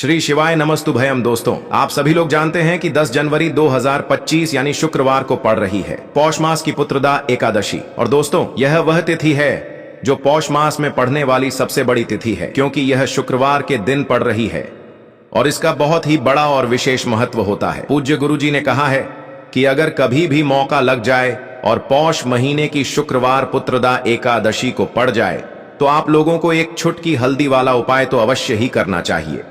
श्री शिवाय नमस्तुभयम। दोस्तों, आप सभी लोग जानते हैं कि 10 जनवरी 2025 यानी शुक्रवार को पड़ रही है पौष मास की पुत्रदा एकादशी। और दोस्तों, यह वह तिथि है जो पौष मास में पड़ने वाली सबसे बड़ी तिथि है, क्योंकि यह शुक्रवार के दिन पड़ रही है और इसका बहुत ही बड़ा और विशेष महत्व होता है। पूज्य गुरुजी ने कहा है कि अगर कभी भी मौका लग जाए और पौष महीने की शुक्रवार पुत्रदा एकादशी को पड़ जाए तो आप लोगों को एक छुटकी हल्दी वाला उपाय तो अवश्य ही करना चाहिए।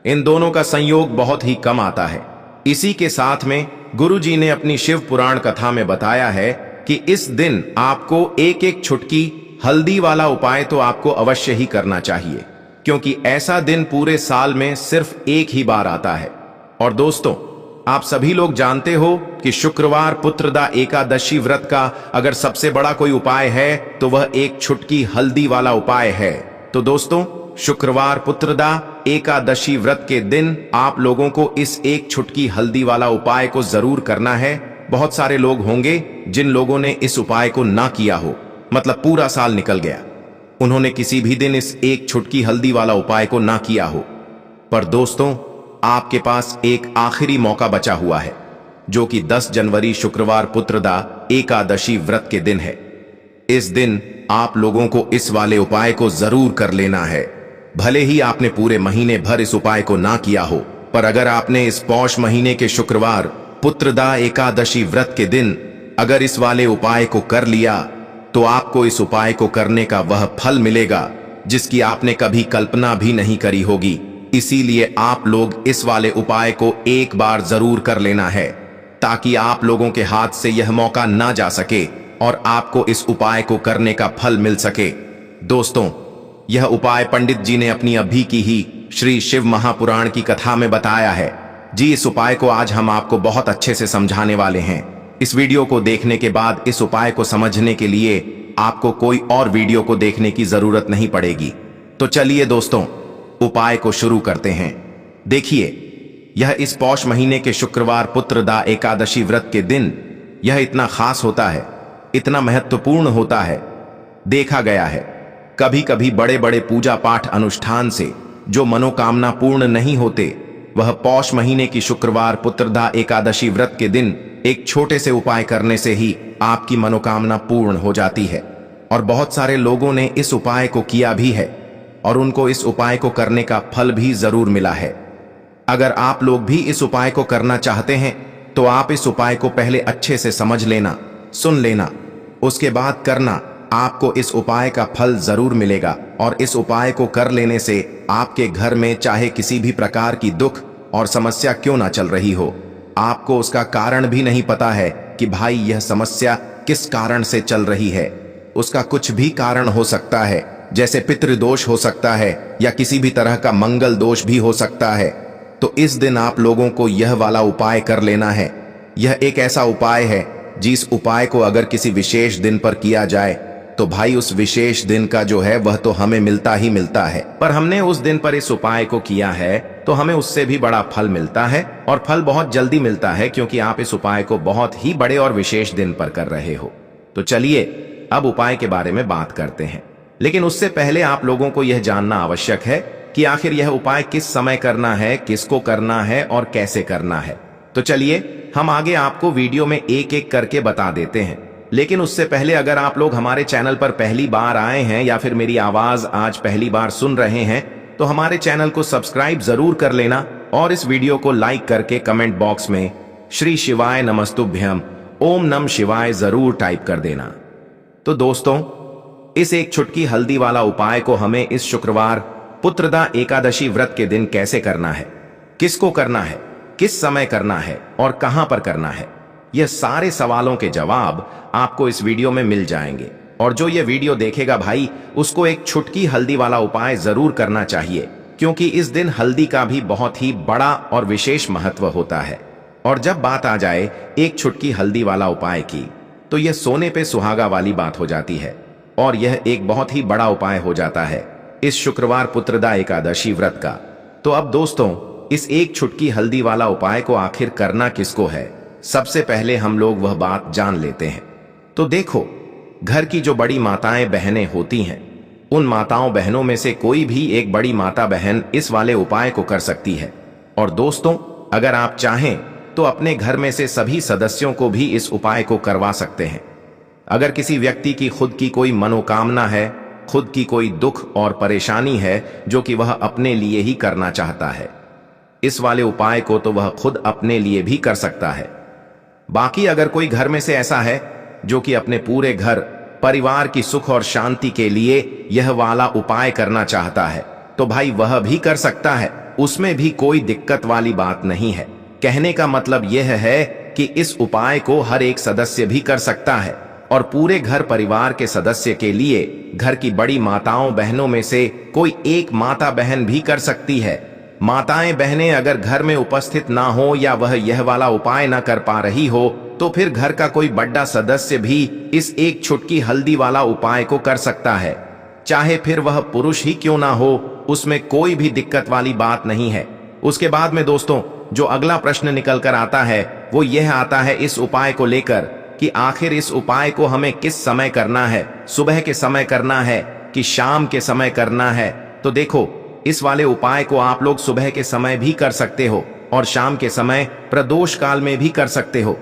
इन दोनों का संयोग बहुत ही कम आता है। इसी के साथ में गुरुजी ने अपनी शिव पुराण कथा में बताया है कि इस दिन आपको एक एक छुटकी हल्दी वाला उपाय तो आपको अवश्य ही करना चाहिए, क्योंकि ऐसा दिन पूरे साल में सिर्फ एक ही बार आता है। और दोस्तों, आप सभी लोग जानते हो कि शुक्रवार पुत्रदा एकादशी व्रत का अगर सबसे बड़ा कोई उपाय है तो वह एक छुटकी हल्दी वाला उपाय है। तो दोस्तों, शुक्रवार पुत्रदा एकादशी व्रत के दिन आप लोगों को इस एक छुटकी हल्दी वाला उपाय को जरूर करना है। बहुत सारे लोग होंगे जिन लोगों ने इस उपाय को ना किया हो, मतलब पूरा साल निकल गया, उन्होंने किसी भी दिन इस एक छुटकी हल्दी वाला उपाय को ना किया हो। पर दोस्तों, आपके पास एक आखिरी मौका बचा हुआ है, जो कि 10 जनवरी शुक्रवार पुत्रदा एकादशी व्रत के दिन है। इस दिन आप लोगों को इस वाले उपाय को जरूर कर लेना है। भले ही आपने पूरे महीने भर इस उपाय को ना किया हो, पर अगर आपने इस पौष महीने के शुक्रवार पुत्रदा एकादशी व्रत के दिन अगर इस वाले उपाय को कर लिया तो आपको इस उपाय को करने का वह फल मिलेगा जिसकी आपने कभी कल्पना भी नहीं करी होगी। इसीलिए आप लोग इस वाले उपाय को एक बार जरूर कर लेना है, ताकि आप लोगों के हाथ से यह मौका ना जा सके और आपको इस उपाय को करने का फल मिल सके। दोस्तों, यह उपाय पंडित जी ने अपनी अभी की ही श्री शिव महापुराण की कथा में बताया है। जी, इस उपाय को आज हम आपको बहुत अच्छे से समझाने वाले हैं। इस वीडियो को देखने के बाद इस उपाय को समझने के लिए आपको कोई और वीडियो को देखने की जरूरत नहीं पड़ेगी। तो चलिए दोस्तों, उपाय को शुरू करते हैं। देखिए, यह इस पौष महीने के शुक्रवार पुत्रदा एकादशी व्रत के दिन यह इतना खास होता है, इतना महत्वपूर्ण होता है। देखा गया है कभी कभी बड़े बड़े पूजा पाठ अनुष्ठान से जो मनोकामना पूर्ण नहीं होते, वह पौष महीने की शुक्रवार पुत्रदा एकादशी व्रत के दिन एक छोटे से उपाय करने से ही आपकी मनोकामना पूर्ण हो जाती है। और बहुत सारे लोगों ने इस उपाय को किया भी है और उनको इस उपाय को करने का फल भी जरूर मिला है। अगर आप लोग भी इस उपाय को करना चाहते हैं तो आप इस उपाय को पहले अच्छे से समझ लेना, सुन लेना, उसके बाद करना। आपको इस उपाय का फल जरूर मिलेगा और इस उपाय को कर लेने से आपके घर में चाहे किसी भी प्रकार की दुख और समस्या क्यों ना चल रही हो, आपको उसका कारण भी नहीं पता है कि भाई यह समस्या किस कारण से चल रही है। उसका कुछ भी कारण हो सकता है, जैसे पितृदोष हो सकता है या किसी भी तरह का मंगल दोष भी हो सकता है। तो इस दिन आप लोगों को यह वाला उपाय कर लेना है। यह एक ऐसा उपाय है जिस उपाय को अगर किसी विशेष दिन पर किया जाए तो भाई उस विशेष दिन का जो है वह तो हमें मिलता ही मिलता है। पर हमने उस दिन पर इस उपाय को किया है तो हमें उससे भी बड़ा फल मिलता है, और फल बहुत जल्दी मिलता है, क्योंकि आप इस उपाय को बहुत ही बड़े और विशेष दिन पर कर रहे हो। तो चलिए अब उपाय के बारे में बात करते हैं। लेकिन उससे पहले आप लोगों को यह जानना आवश्यक है कि आखिर यह उपाय किस समय करना है, किसको करना है और कैसे करना है। तो चलिए हम आगे आपको वीडियो में एक एक करके बता देते हैं। लेकिन उससे पहले अगर आप लोग हमारे चैनल पर पहली बार आए हैं या फिर मेरी आवाज आज पहली बार सुन रहे हैं तो हमारे चैनल को सब्सक्राइब जरूर कर लेना और इस वीडियो को लाइक करके कमेंट बॉक्स में श्री शिवाय नमस्तुभ्यम ओम नम शिवाय जरूर टाइप कर देना। तो दोस्तों, इस एक छुटकी हल्दी वाला उपाय को हमें इस शुक्रवार पुत्रदा एकादशी व्रत के दिन कैसे करना है, किसको करना है, किस समय करना है और कहां पर करना है, यह सारे सवालों के जवाब आपको इस वीडियो में मिल जाएंगे। और जो ये वीडियो देखेगा भाई, उसको एक छुटकी हल्दी वाला उपाय जरूर करना चाहिए, क्योंकि इस दिन हल्दी का भी बहुत ही बड़ा और विशेष महत्व होता है। और जब बात आ जाए एक छुटकी हल्दी वाला उपाय की, तो यह सोने पे सुहागा वाली बात हो जाती है और यह एक बहुत ही बड़ा उपाय हो जाता है इस शुक्रवार पुत्रदा एकादशी व्रत का। तो अब दोस्तों, इस एक छुटकी हल्दी वाला उपाय को आखिर करना किसको है, सबसे पहले हम लोग वह बात जान लेते हैं। तो देखो, घर की जो बड़ी माताएं बहनें होती हैं, उन माताओं बहनों में से कोई भी एक बड़ी माता बहन इस वाले उपाय को कर सकती है। और दोस्तों, अगर आप चाहें तो अपने घर में से सभी सदस्यों को भी इस उपाय को करवा सकते हैं। अगर किसी व्यक्ति की खुद की कोई मनोकामना है, खुद की कोई दुख और परेशानी है जो कि वह अपने लिए ही करना चाहता है, इस वाले उपाय को तो वह खुद अपने लिए भी कर सकता है। बाकी अगर कोई घर में से ऐसा है जो कि अपने पूरे घर परिवार की सुख और शांति के लिए यह वाला उपाय करना चाहता है, तो भाई वह भी कर सकता है, उसमें भी कोई दिक्कत वाली बात नहीं है। कहने का मतलब यह है कि इस उपाय को हर एक सदस्य भी कर सकता है और पूरे घर परिवार के सदस्य के लिए घर की बड़ी माताओं बहनों में से कोई एक माता बहन भी कर सकती है। माताएं बहनें अगर घर में उपस्थित ना हो या वह यह वाला उपाय ना कर पा रही हो, तो फिर घर का कोई बड़ा सदस्य भी इस एक छुटकी हल्दी वाला उपाय को कर सकता है, चाहे फिर वह पुरुष ही क्यों ना हो, उसमें कोई भी दिक्कत वाली बात नहीं है। उसके बाद में दोस्तों, जो अगला प्रश्न निकल कर आता है वो यह आता है इस उपाय को लेकर कि आखिर इस उपाय को हमें किस समय करना है, सुबह के समय करना है कि शाम के समय करना है। तो देखो, इस वाले उपाय को आप लोग सुबह के समय भी कर सकते हो और शाम के समय प्रदोष काल में भी कर सकते हो।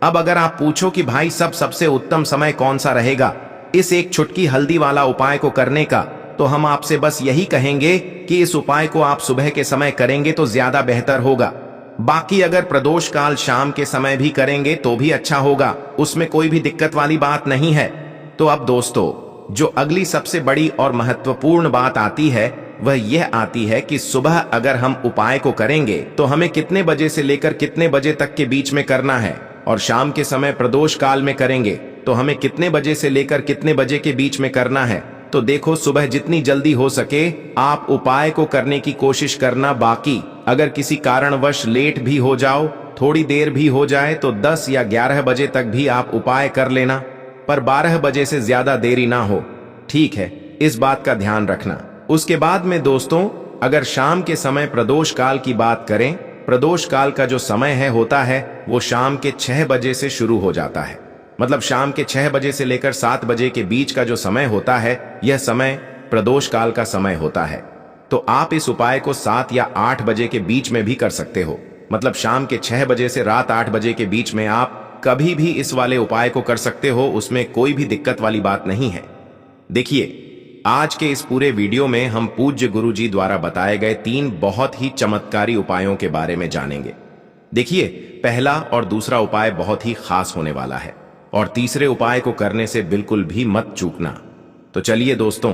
अब अगर आप पूछो कि भाई सबसे उत्तम समय कौन सा रहेगा इस एक छुटकी हल्दी वाला उपाय को करने का, तो हम आपसे बस यही कहेंगे कि इस उपाय को आप सुबह के समय करेंगे तो ज्यादा बेहतर होगा। बाकी अगर प्रदोष काल शाम के समय भी करेंगे तो भी अच्छा होगा, उसमें कोई भी दिक्कत वाली बात नहीं है। तो अब दोस्तों, जो अगली सबसे बड़ी और महत्वपूर्ण बात आती है वह यह आती है कि सुबह अगर हम उपाय को करेंगे तो हमें कितने बजे से लेकर कितने बजे तक के बीच में करना है, और शाम के समय प्रदोष काल में करेंगे तो हमें कितने बजे से लेकर कितने बजे के बीच में करना है। तो देखो, सुबह जितनी जल्दी हो सके आप उपाय को करने की कोशिश करना। बाकी अगर किसी कारणवश लेट भी हो जाओ, थोड़ी देर भी हो जाए, तो 10 या 11 बजे तक भी आप उपाय कर लेना, पर 12 बजे से ज्यादा देरी ना हो, ठीक है? इस बात का ध्यान रखना। उसके बाद में दोस्तों, अगर शाम के समय प्रदोष काल की बात करें, प्रदोष काल का जो समय है होता है वो शाम के 6 बजे से शुरू हो जाता है। मतलब शाम के 6 बजे से लेकर 7 बजे के बीच का जो समय होता है, यह समय प्रदोष काल का समय होता है। तो आप इस उपाय को 7 या 8 बजे के बीच में भी कर सकते हो। मतलब शाम के 6 बजे से रात 8 बजे के बीच में आप कभी भी इस वाले उपाय को कर सकते हो, उसमें कोई भी दिक्कत वाली बात नहीं है। देखिए, आज के इस पूरे वीडियो में हम पूज्य गुरुजी द्वारा बताए गए 3 बहुत ही चमत्कारी उपायों के बारे में जानेंगे। देखिए, पहला और दूसरा उपाय बहुत ही खास होने वाला है और तीसरे उपाय को करने से बिल्कुल भी मत चूकना। तो चलिए दोस्तों,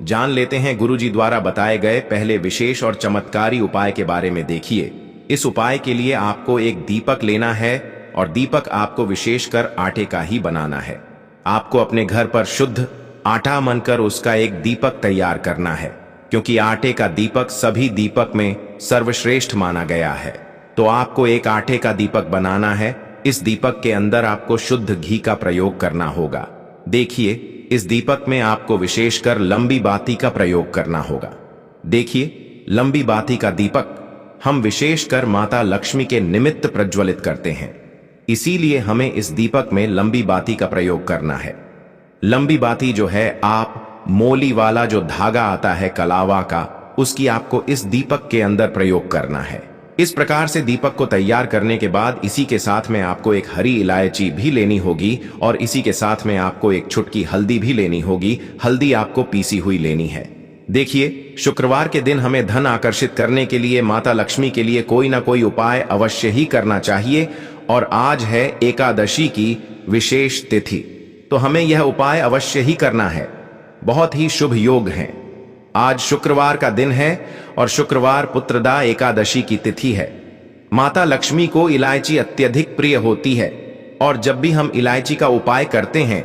जान लेते हैं गुरुजी द्वारा बताए गए पहले विशेष और चमत्कारी उपाय के बारे में। देखिए, इस उपाय के लिए आपको एक दीपक लेना है और दीपक आपको विशेषकर आटे का ही बनाना है। आपको अपने घर पर शुद्ध आटा मनकर उसका एक दीपक तैयार करना है, क्योंकि आटे का दीपक सभी दीपक में सर्वश्रेष्ठ माना गया है। तो आपको एक आटे का दीपक बनाना है। इस दीपक के अंदर आपको शुद्ध घी का प्रयोग करना होगा। देखिए, इस दीपक में आपको विशेषकर लंबी बाती का प्रयोग करना होगा। देखिए, लंबी बाती का दीपक हम विशेषकर माता लक्ष्मी के निमित्त प्रज्वलित करते हैं, इसीलिए हमें इस दीपक में लंबी बाती का प्रयोग करना है। लंबी बाती जो है, आप मोली वाला जो धागा आता है कलावा का, उसकी आपको इस दीपक के अंदर प्रयोग करना है। इस प्रकार से दीपक को तैयार करने के बाद इसी के साथ में आपको एक हरी इलायची भी लेनी होगी और इसी के साथ में आपको एक छुटकी हल्दी भी लेनी होगी। हल्दी आपको पीसी हुई लेनी है। देखिए, शुक्रवार के दिन हमें धन आकर्षित करने के लिए माता लक्ष्मी के लिए कोई ना कोई उपाय अवश्य ही करना चाहिए, और आज है एकादशी की विशेष तिथि, तो हमें यह उपाय अवश्य ही करना है। बहुत ही शुभ योग है। आज शुक्रवार का दिन है और शुक्रवार पुत्रदा एकादशी की तिथि है। माता लक्ष्मी को इलायची अत्यधिक प्रिय होती है और जब भी हम इलायची का उपाय करते हैं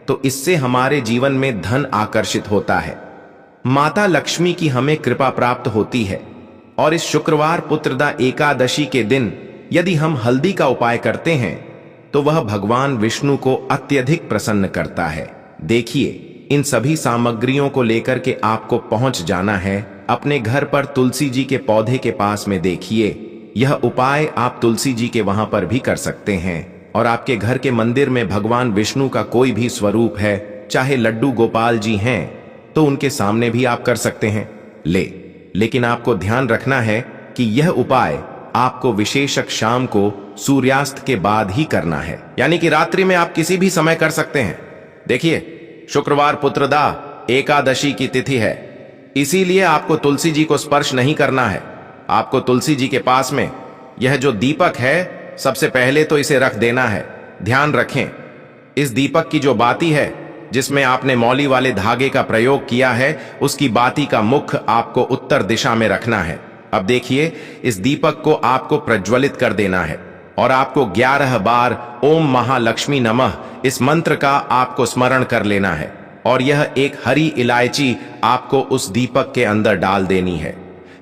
तो इससे हमारे जीवन में धन आकर्षित होता है, माता लक्ष्मी की हमें कृपा प्राप्त होती है। और इस शुक्रवार पुत्रदा एकादशी के दिन यदि हम हल्दी का उपाय करते हैं तो वह भगवान विष्णु को अत्यधिक प्रसन्न करता है। देखिए, इन सभी सामग्रियों को लेकर के आपको पहुंच जाना है अपने घर पर तुलसी जी के पौधे के पास में। देखिए, यह उपाय आप तुलसी जी के वहां पर भी कर सकते हैं, और आपके घर के मंदिर में भगवान विष्णु का कोई भी स्वरूप है, चाहे लड्डू गोपाल जी हैं तो उनके सामने भी आप कर सकते हैं। लेकिन आपको ध्यान रखना है कि यह उपाय आपको विशेषक शाम को सूर्यास्त के बाद ही करना है, यानी कि रात्रि में आप किसी भी समय कर सकते हैं। देखिए, शुक्रवार पुत्रदा एकादशी की तिथि है, इसीलिए आपको तुलसी जी को स्पर्श नहीं करना है। आपको तुलसी जी के पास में यह जो दीपक है, सबसे पहले तो इसे रख देना है। ध्यान रखें, इस दीपक की जो बाती है जिसमें आपने मौली वाले धागे का प्रयोग किया है, उसकी बाती का मुख आपको उत्तर दिशा में रखना है। अब देखिए, इस दीपक को आपको प्रज्वलित कर देना है और आपको 11 बार ओम महालक्ष्मी नमः इस मंत्र का आपको स्मरण कर लेना है और यह एक हरी इलायची आपको उस दीपक के अंदर डाल देनी है।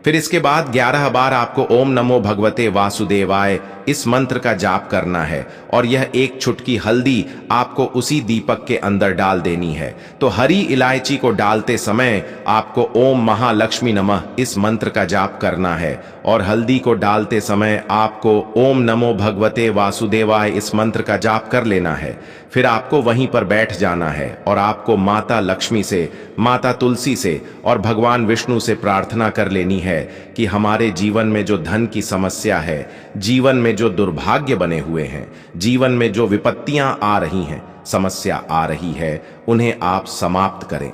फिर इसके बाद 11 बार आपको ओम नमो भगवते वासुदेवाय इस मंत्र का जाप करना है और यह एक चुटकी हल्दी आपको उसी दीपक के अंदर डाल देनी है। तो हरी इलायची को डालते समय आपको ओम महालक्ष्मी नमः इस मंत्र का जाप करना है और हल्दी को डालते समय आपको ओम नमो भगवते वासुदेवाय इस मंत्र का जाप कर लेना है। फिर आपको वहीं पर बैठ जाना है और आपको माता लक्ष्मी से, माता तुलसी से और भगवान विष्णु से प्रार्थना कर लेनी है कि हमारे जीवन में जो धन की समस्या है, जीवन में जो दुर्भाग्य बने हुए हैं, जीवन में जो विपत्तियां आ रही हैं, समस्या आ रही है, उन्हें आप समाप्त करें।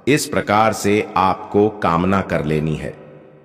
इस प्रकार से आपको कामना कर लेनी है।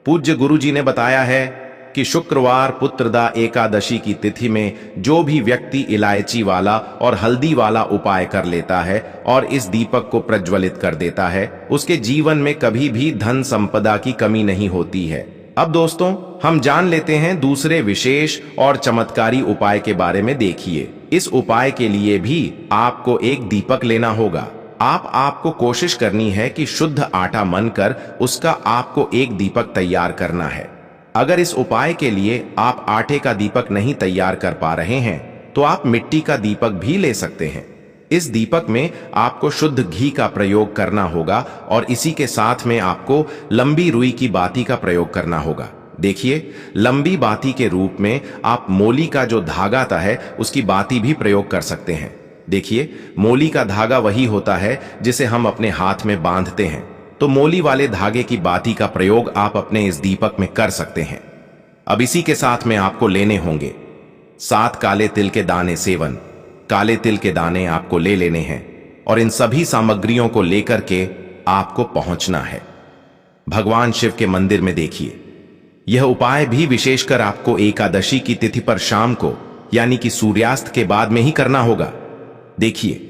पूज्य गुरु जी ने बताया है कि शुक्रवार पुत्रदा एकादशी की तिथि में जो भी व्यक्ति इलायची वाला और हल्दी वाला उपाय कर लेता है और इस दीपक को प्रज्वलित कर देता है, उसके जीवन में कभी भी धन संपदा की कमी नहीं होती है। अब दोस्तों, हम जान लेते हैं दूसरे विशेष और चमत्कारी उपाय के बारे में। देखिए, इस उपाय के लिए भी आपको एक दीपक लेना होगा। आपको कोशिश करनी है कि शुद्ध आटा मनकर उसका आपको एक दीपक तैयार करना है। अगर इस उपाय के लिए आप आटे का दीपक नहीं तैयार कर पा रहे हैं तो आप मिट्टी का दीपक भी ले सकते हैं। इस दीपक में आपको शुद्ध घी का प्रयोग करना होगा और इसी के साथ में आपको लंबी रुई की बाती का प्रयोग करना होगा। देखिए, लंबी बाती के रूप में आप मोली का जो धागा आता है उसकी बाती भी प्रयोग कर सकते हैं। देखिए, मोली का धागा वही होता है जिसे हम अपने हाथ में बांधते हैं, तो मोली वाले धागे की बाती का प्रयोग आप अपने इस दीपक में कर सकते हैं। अब इसी के साथ में आपको लेने होंगे 7 काले तिल के दाने सेवन। काले तिल के दाने आपको ले लेने हैं और इन सभी सामग्रियों को लेकर के आपको पहुंचना है भगवान शिव के मंदिर में। देखिए, यह उपाय भी विशेषकर आपको एकादशी की तिथि पर शाम को, यानी कि सूर्यास्त के बाद में ही करना होगा। देखिए,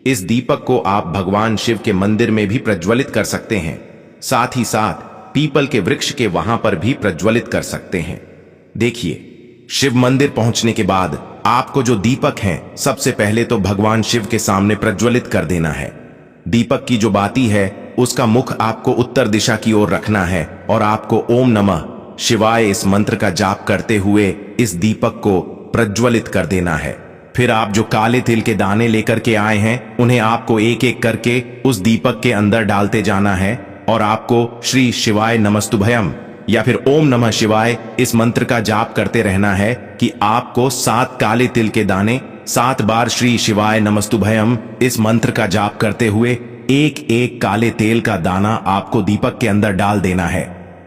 इस दीपक को आप भगवान शिव के मंदिर में भी प्रज्वलित कर सकते हैं, साथ ही साथ पीपल के वृक्ष के वहां पर भी प्रज्वलित कर सकते हैं। देखिए, शिव मंदिर पहुंचने के बाद आपको जो दीपक है, सबसे पहले तो भगवान शिव के सामने प्रज्वलित कर देना है। दीपक की जो बाती है उसका मुख आपको उत्तर दिशा की ओर रखना है और आपको ओम नमः शिवाय इस मंत्र का जाप करते हुए इस दीपक को प्रज्वलित कर देना है। फिर आप जो काले तिल के दाने लेकर के आए हैं उन्हें आपको एक एक करके उस दीपक के अंदर डालते जाना है और आपको श्री शिवाय नमस्तुभयम या फिर ओम नमः शिवाय इस मंत्र का जाप करते रहना है कि आपको 7 काले तिल के दाने 7 बार श्री शिवाय नमस्तुभयम इस मंत्र का जाप करते हुए एक एक काले तेल का दाना आपको दीपक के अंदर डाल देना है।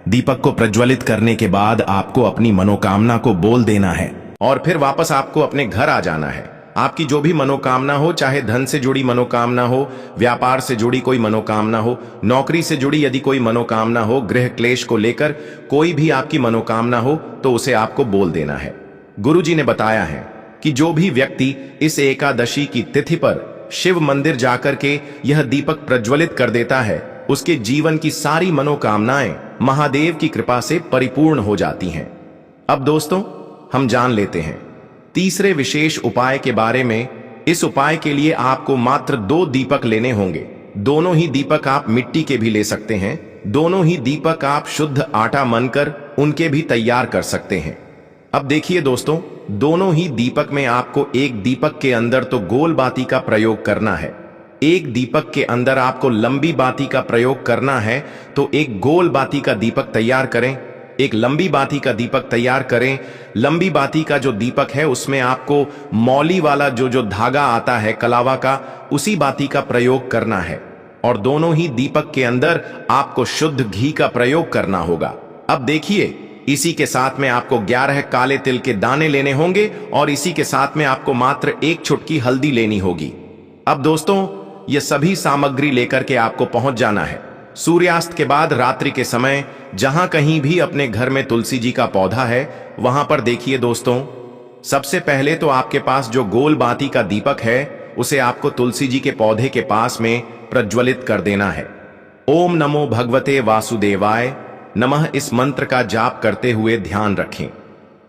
दीपक को प्रज्वलित करने के बाद आपको अपनी मनोकामना को बोल देना है और फिर वापस आपको अपने घर आ जाना है। आपकी जो भी मनोकामना हो, चाहे धन से जुड़ी मनोकामना हो, व्यापार से जुड़ी कोई मनोकामना हो, नौकरी से जुड़ी यदि कोई मनोकामना हो, गृह क्लेश को लेकर कोई भी आपकी मनोकामना हो, तो उसे आपको बोल देना है। गुरुजी ने बताया है कि जो भी व्यक्ति इस एकादशी की तिथि पर शिव मंदिर जाकर के यह दीपक प्रज्वलित कर देता है, उसके जीवन की सारी मनोकामनाएं महादेव की कृपा से परिपूर्ण हो जाती हैं। अब दोस्तों, हम जान लेते हैं तीसरे विशेष उपाय के बारे में। इस उपाय के लिए आपको मात्र 2 दीपक लेने होंगे। दोनों ही दीपक आप मिट्टी के भी ले सकते हैं। दोनों ही दीपक आप शुद्ध आटा मनकर उनके भी तैयार कर सकते हैं। अब देखिए दोस्तों, दोनों ही दीपक में आपको एक दीपक के अंदर तो गोल बाती का प्रयोग करना है, एक दीपक के अंदर आपको लंबी बाती का प्रयोग करना है। तो एक गोल बाती का दीपक तैयार करें, एक लंबी बाती का दीपक तैयार करें। लंबी बाती का जो दीपक है उसमें आपको मौली वाला जो धागा आता है कलावा का, उसी बाती का प्रयोग करना है और दोनों ही दीपक के अंदर आपको शुद्ध घी का प्रयोग करना होगा। अब देखिए, इसी के साथ में आपको 11 काले तिल के दाने लेने होंगे और इसी के साथ में आपको मात्र 1 चुटकी हल्दी लेनी होगी। अब दोस्तों, ये सभी सामग्री लेकर के आपको पहुंच जाना है सूर्यास्त के बाद रात्रि के समय, जहां कहीं भी अपने घर में तुलसी जी का पौधा है वहां पर देखिए दोस्तों, सबसे पहले तो आपके पास जो गोल बाती का दीपक है उसे आपको तुलसी जी के पौधे के पास में प्रज्वलित कर देना है। ओम नमो भगवते वासुदेवाय नमः इस मंत्र का जाप करते हुए ध्यान रखें।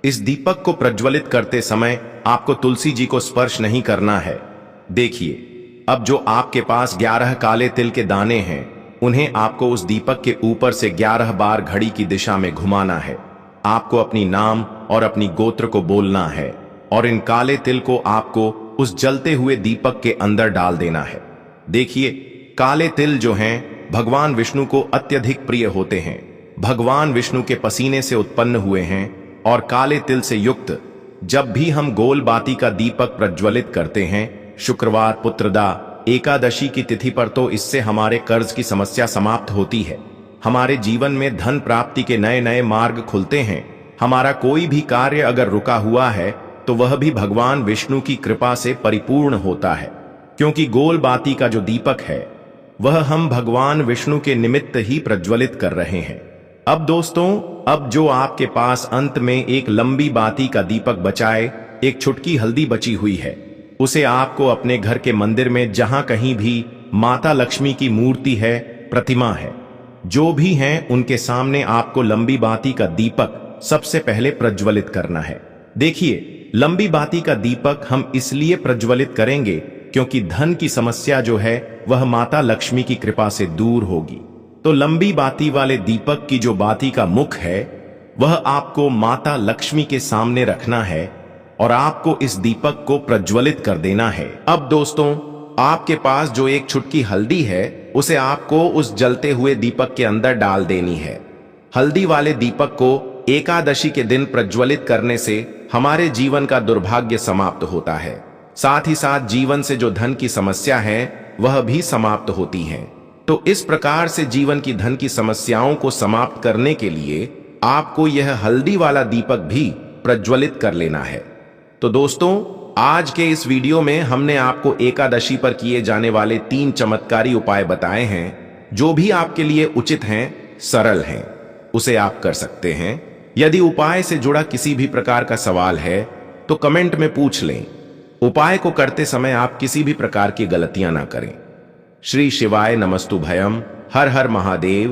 इस दीपक को प्रज्वलित करते समय आपको तुलसी जी को स्पर्श नहीं करना है। देखिए, अब जो आपके पास 11 काले तिल के दाने हैं उन्हें आपको उस दीपक के ऊपर से 11 बार घड़ी की दिशा में घुमाना है। आपको अपनी नाम और अपनी गोत्र को बोलना है और इन काले तिल को आपको उस जलते हुए दीपक के अंदर डाल देना है। देखिए, काले तिल जो हैं भगवान विष्णु को अत्यधिक प्रिय होते हैं। भगवान विष्णु के पसीने से उत्पन्न हुए हैं और काले तिल से युक्त जब भी हम गोल बाती का दीपक प्रज्वलित करते हैं शुक्रवार, पुत्रदा, एकादशी की तिथि पर, तो इससे हमारे कर्ज की समस्या समाप्त होती है। हमारे जीवन में धन प्राप्ति के नए नए मार्ग खुलते हैं। हमारा कोई भी कार्य अगर रुका हुआ है तो वह भी भगवान विष्णु की कृपा से परिपूर्ण होता है, क्योंकि गोल बाती का जो दीपक है वह हम भगवान विष्णु के निमित्त ही प्रज्वलित कर रहे हैं। अब दोस्तों, अब जो आपके पास अंत में एक लंबी बाती का दीपक बचाए, एक चुटकी हल्दी बची हुई है, उसे आपको अपने घर के मंदिर में जहां कहीं भी माता लक्ष्मी की मूर्ति है, प्रतिमा है, जो भी हैं उनके सामने आपको लंबी बाती का दीपक सबसे पहले प्रज्वलित करना है। देखिए, लंबी बाती का दीपक हम इसलिए प्रज्वलित करेंगे क्योंकि धन की समस्या जो है वह माता लक्ष्मी की कृपा से दूर होगी। तो लंबी बाती वाले दीपक की जो बाती का मुख है वह आपको माता लक्ष्मी के सामने रखना है और आपको इस दीपक को प्रज्वलित कर देना है। अब दोस्तों, आपके पास जो एक चुटकी हल्दी है उसे आपको उस जलते हुए दीपक के अंदर डाल देनी है। हल्दी वाले दीपक को एकादशी के दिन प्रज्वलित करने से हमारे जीवन का दुर्भाग्य समाप्त होता है, साथ ही साथ जीवन से जो धन की समस्या है वह भी समाप्त होती है। तो इस प्रकार से जीवन की धन की समस्याओं को समाप्त करने के लिए आपको यह हल्दी वाला दीपक भी प्रज्वलित कर लेना है। तो दोस्तों, आज के इस वीडियो में हमने आपको एकादशी पर किए जाने वाले 3 चमत्कारी उपाय बताए हैं, जो भी आपके लिए उचित हैं, सरल हैं, उसे आप कर सकते हैं। यदि उपाय से जुड़ा किसी भी प्रकार का सवाल है तो कमेंट में पूछ लें। उपाय को करते समय आप किसी भी प्रकार की गलतियां ना करें। श्री शिवाय नमस्तुभयम। हर हर महादेव।